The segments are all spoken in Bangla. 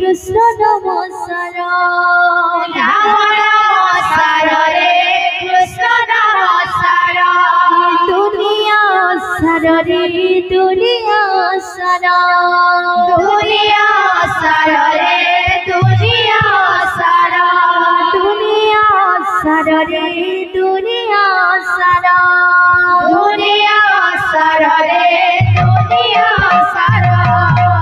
কৃষ্ণ নমস্কার রাম নমস্কার রে কৃষ্ণ নমস্কার দুনিয়া সারা রে দুনিয়া সারা দুনিয়া সারা রে দুনিয়া সারা দুনিয়া সারা রে দুনিয়া সারা দুনিয়া সারা রে দুনিয়া সারা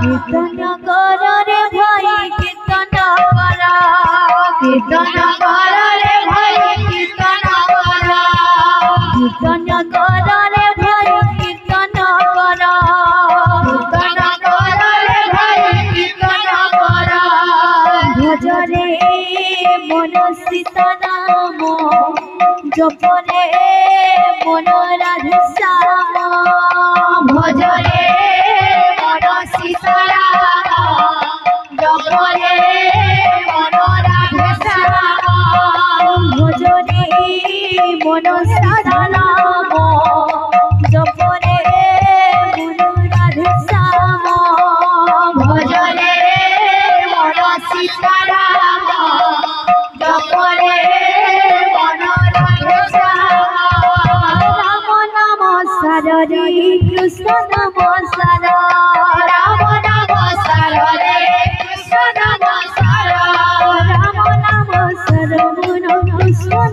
কীর্তন কর রে ভাই কীর্তন কর কীর্তন কর রে ভাই কীর্তন কর কীর্তন কর রে ভাই কীর্তন কর কীর্তন কর রে ভাই কীর্তন কর ভজরে মন সীতারাম জপরে মন রাধে শ্যাম ভজরে মন সীতারাম জপরে মন রাধে শ্যাম ভজরে মন সীতারাম জপরে মন রাধে শ্যাম ভজরে মন সীতারাম জপরে মন রাধে শ্যাম রাম নাম সারে কৃষ্ণ নাম সারা রাম নমস্কার রে কৃষ্ণ নমস্কার রাম নাম সারা কৃষ্ণ নাম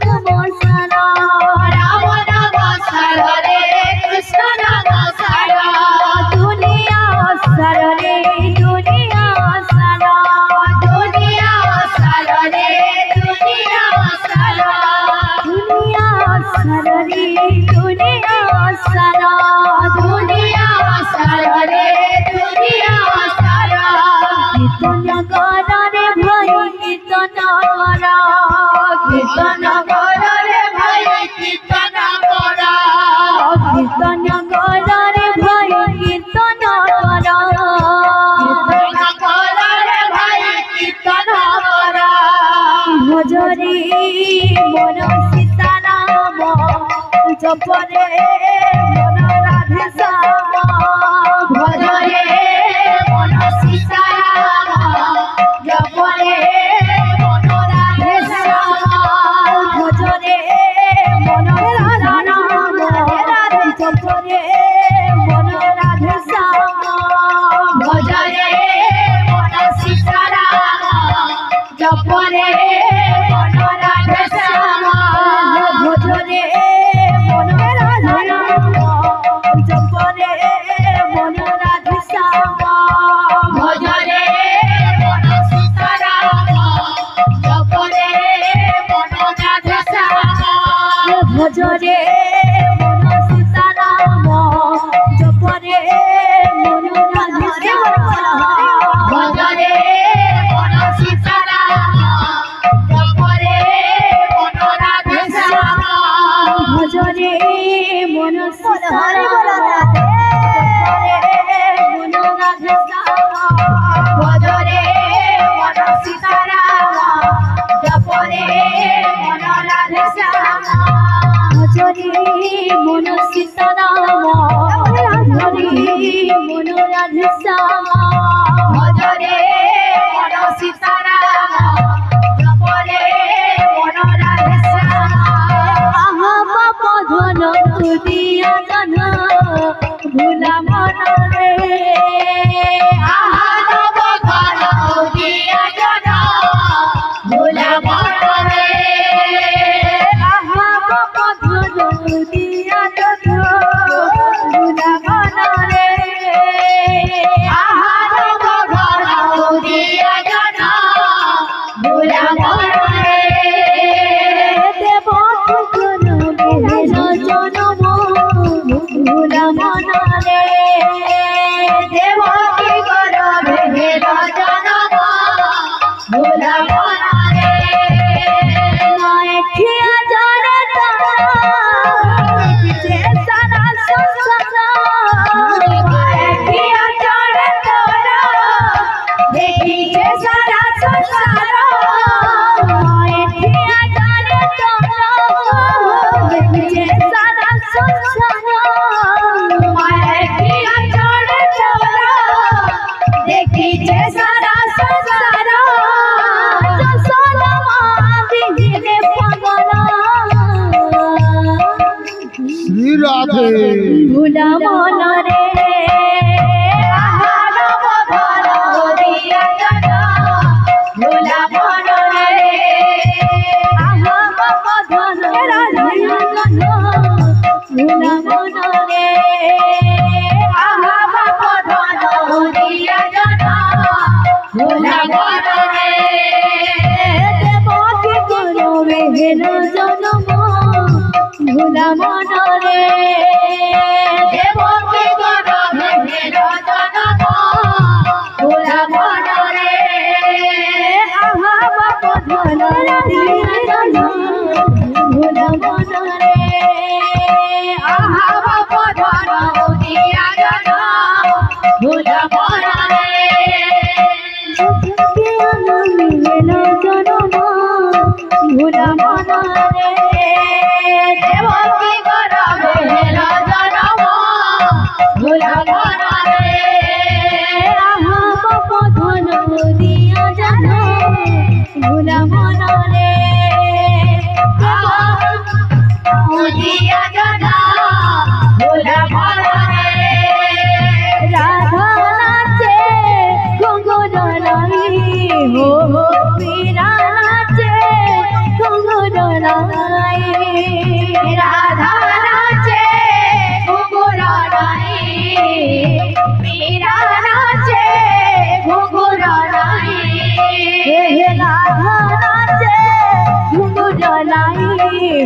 সারা রাম নমস্কার রে কৃষ্ণ নমস্কার দুনিয়া সারা রে দুনিয়া সারা দুনিয়া সারা রে দুনিয়া সারা দুনিয়া সারা রে দুনিয়া সারা দুনিয়া সারা রে দুনিয়া সারা কীর্তন কর রে ভাই কীর্তন কর কীর্তন কর রে ভাই কীর্তন কর কীর্তন কর রে ভাই কীর্তন কর কীর্তন কর রে ভাই কীর্তন কর ভজরে মন সীতারাম জপরে মন রাধে শ্যাম ভজরে মন সীতারাম জপরে মন রাধে শ্যাম ভজরে মন সীতারাম জপরে মন রাধে শ্যাম ভজরে মন সীতারাম জপরে মন রাধে শ্যাম ভজরে মন রাধারাম জপরে মন রাধে শ্যাম ভজরে মন সীতারাম জপরে মন রাধে শ্যাম ভজরে মন সীতারাম জপরে মন রাধে শ্যাম ভজরে মন সীতারাম জপরে মন রাধে শ্যাম ভজরে মন সীতারাম জপরে মন রাধে শ্যাম ভজরে মন সীতারাম জপরে মন রাধে শ্যাম ভজরে মন সীতারাম ভজরে মন রাধে শ্যাম ভজরে মন সীতারাম জপরে মন রাধে শ্যাম আহা পাপ ধন দিয়া ধন ভুলা মন রে আহা নব ঘন দিয়া জন ভোলা মনে আহা পাপ ধন দিয়া ধন ভুলা মন রে আহা নব ঘন দিয়া জন ভোলা মনে দেব জন জনম ভুলা মন রে দেবকী গণ প্রেমে পাগলা শ্রী রাধে ভোলা মনরে ভোলা মনরে দেবকী গর্ভে হেলো জনম ভোলা মনরে আহা বাপ ধরা ভোলা মনরে আহা বাপ ধন দিয়া জন ভোলা মনরে ভোলা মনরে দেবকী গর্ভে হেলো জনম ভোলা মনরে আহা বাপ ধন দিয়া জান ভোলা মনরে দিয়া জন ভোলা মনরে রাধা নাচে ঘুঙুর লাই হো পীরা নাচে ঘুঙুর লাই রাধা নাচে ঘুঙুর নাই মীরা নাচে ঘুঙুর নাই রাধা নাচে ঘুঙুর লাই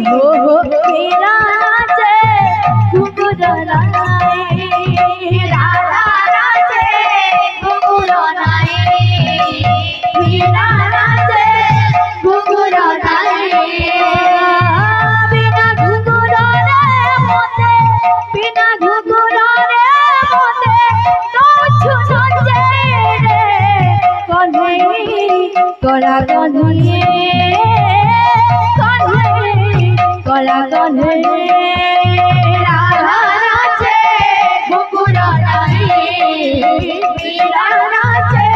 হো পীরা নাচে ঘুঙুর লাই রাধা নাচে ঘুঙুর নাই মীরা নাচে ঘুঙুর নাই বিনা ঘুঙুর রে মতে বিনা ঘুঙুর রে মতে তোছু নজে রে কন্হে করা কন্হে করা কন্হে রাধা নাচে ঘুঙুর নাই মীরা নাচে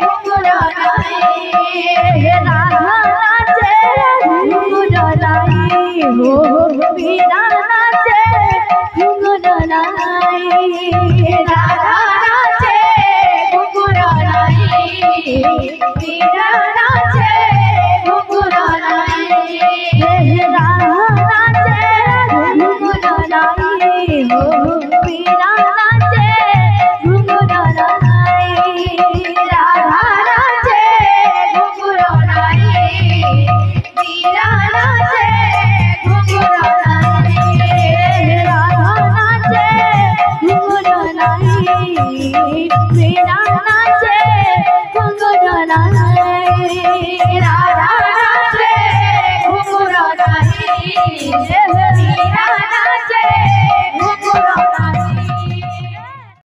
ঘুঙুর নাই রাধা নাচে ঘুঙুর লাই হো পীরা নাচে ঘুঙুর লাই